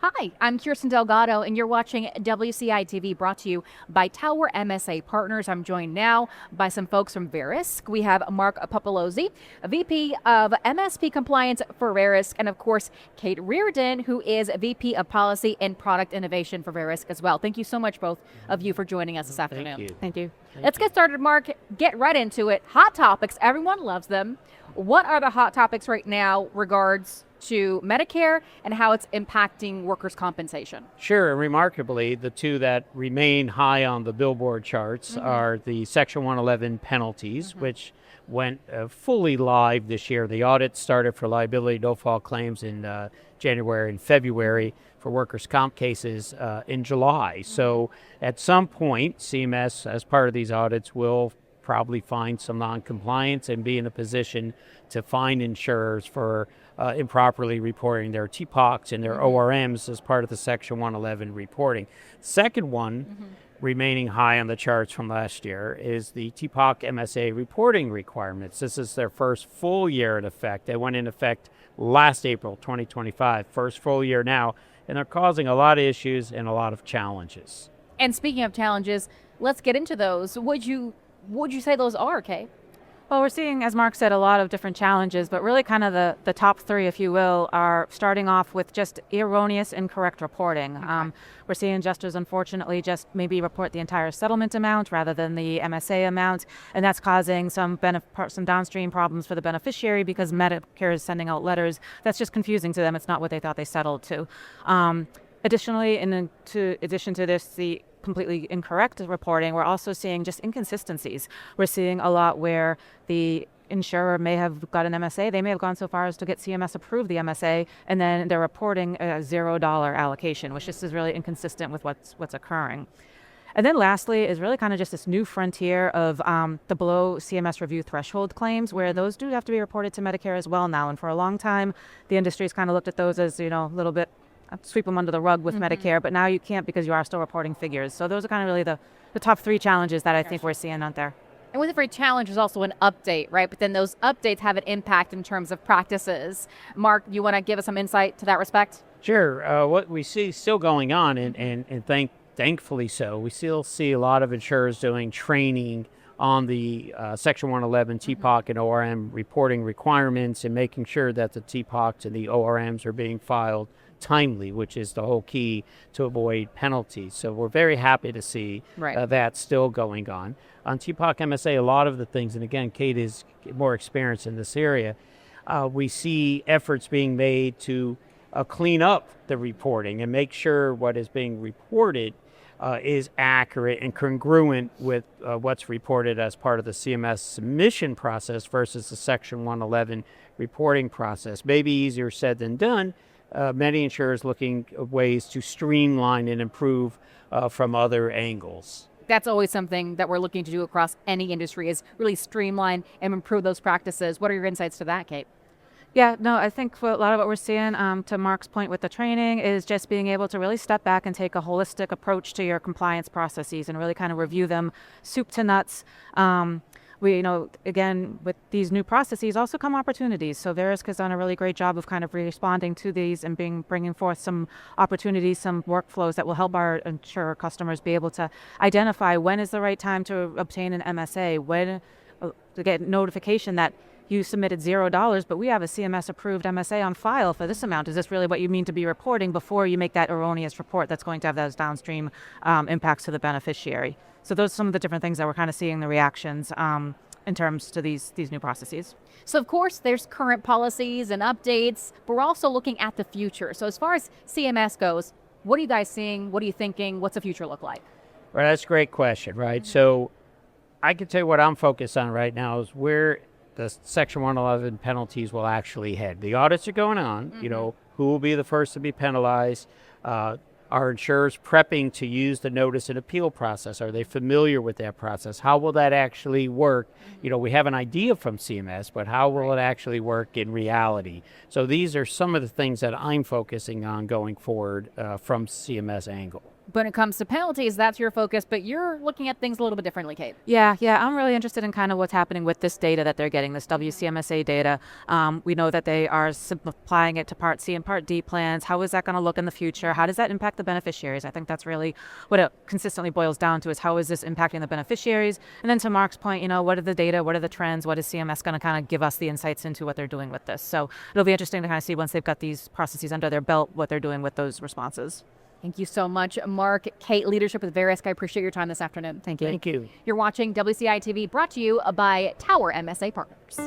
Hi, I'm Kirsten Delgado, and you're watching WCI-TV, brought to you by Tower MSA Partners. I'm joined now by some folks from Verisk. We have Mark Popolizio, VP of MSP Compliance for Verisk, and of course, Kate Riordan, who is VP of Policy and Product Innovation for Verisk as well. Thank you so much, both of you, for joining us this afternoon. Thank you. Let's get started, Mark. Get right into it. Hot topics. Everyone loves them. What are the hot topics right now regards to Medicare and how it's impacting workers' compensation? Sure, and remarkably, the two that remain high on the Billboard charts are the Section 111 penalties, which went fully live this year. The audit started for liability no-fault claims in January and February, for workers' comp cases in July. So at some point, CMS, as part of these audits, will probably find some non-compliance and be in a position to fine insurers for improperly reporting their TPOCs and their ORMs as part of the Section 111 reporting. Second one, remaining high on the charts from last year, is the TPOC MSA reporting requirements. This is their first full year in effect. They went in effect last April 2025, first full year now, and they're causing a lot of issues and a lot of challenges. And speaking of challenges, let's get into those. Would you say those are, Kay? Well, we're seeing, as Mark said, a lot of different challenges, but really kind of the top three, if you will, are starting off with just erroneous, incorrect reporting. We're seeing adjusters, unfortunately, just maybe report the entire settlement amount rather than the MSA amount, and that's causing some downstream problems for the beneficiary because Medicare is sending out letters. That's just confusing to them. It's not what they thought they settled to. Additionally, in addition to this, the completely incorrect reporting, we're also seeing just inconsistencies. We're seeing a lot where the insurer may have got an MSA, they may have gone so far as to get CMS approved the MSA, and then they're reporting a $0 allocation, which just is really inconsistent with what's occurring. And then lastly is really kind of just this new frontier of the below CMS review threshold claims, where those do have to be reported to Medicare as well now. And for a long time, the industry's kind of looked at those as, a little bit sweep them under the rug with Medicare, but now you can't because you are still reporting figures. So those are kind of really the top three challenges that I think we're seeing out there. And with every challenge is also an update, right? But then those updates have an impact in terms of practices. Mark, you want to give us some insight to that respect? Sure. What we see still going on, and thankfully so, we still see a lot of insurers doing training on the Section 111 TPOC and ORM reporting requirements and making sure that the TPOCs and the ORMs are being filed timely, which is the whole key to avoid penalties. So we're very happy to see that still going on. On TPOC MSA, a lot of the things, and again, Kate is more experienced in this area, we see efforts being made to clean up the reporting and make sure what is being reported is accurate and congruent with what's reported as part of the CMS submission process versus the Section 111 reporting process. Maybe easier said than done. Many insurers looking at ways to streamline and improve from other angles. That's always something that we're looking to do across any industry, is really streamline and improve those practices. What are your insights to that, Kate? Yeah, no, I think a lot of what we're seeing, to Mark's point with the training, is just being able to really step back and take a holistic approach to your compliance processes and really kind of review them soup to nuts. Again, with these new processes also come opportunities. So Verisk has done a really great job of kind of responding to these and bringing forth some opportunities, some workflows that will help our insurer customers be able to identify when is the right time to obtain an MSA, when to get notification that you submitted $0, but we have a CMS approved MSA on file for this amount. Is this really what you mean to be reporting, before you make that erroneous report that's going to have those downstream impacts to the beneficiary? So those are some of the different things that we're kind of seeing the reactions in terms to these new processes. So of course there's current policies and updates, but we're also looking at the future. So as far as CMS goes, what are you guys seeing? What are you thinking? What's the future look like? Right, that's a great question, right? So I can tell you what I'm focused on right now is where the Section 111 penalties will actually head. The audits are going on, who will be the first to be penalized? Are insurers prepping to use the notice and appeal process? Are they familiar with that process? How will that actually work? We have an idea from CMS, but how will it actually work in reality? So these are some of the things that I'm focusing on going forward from CMS angle. When it comes to penalties, that's your focus, but you're looking at things a little bit differently, Kate. Yeah, I'm really interested in kind of what's happening with this data that they're getting, this WCMSA data. We know that they are applying it to Part C and Part D plans. How is that going to look in the future? How does that impact the beneficiaries? I think that's really what it consistently boils down to, is how is this impacting the beneficiaries? And then to Mark's point, what are the data? What are the trends? What is CMS going to kind of give us the insights into what they're doing with this? So it'll be interesting to kind of see, once they've got these processes under their belt, what they're doing with those responses. Thank you so much, Mark. Kate, leadership with Verisk. I appreciate your time this afternoon. Thank you. Thank you. You're watching WCI-TV, brought to you by Tower MSA Partners.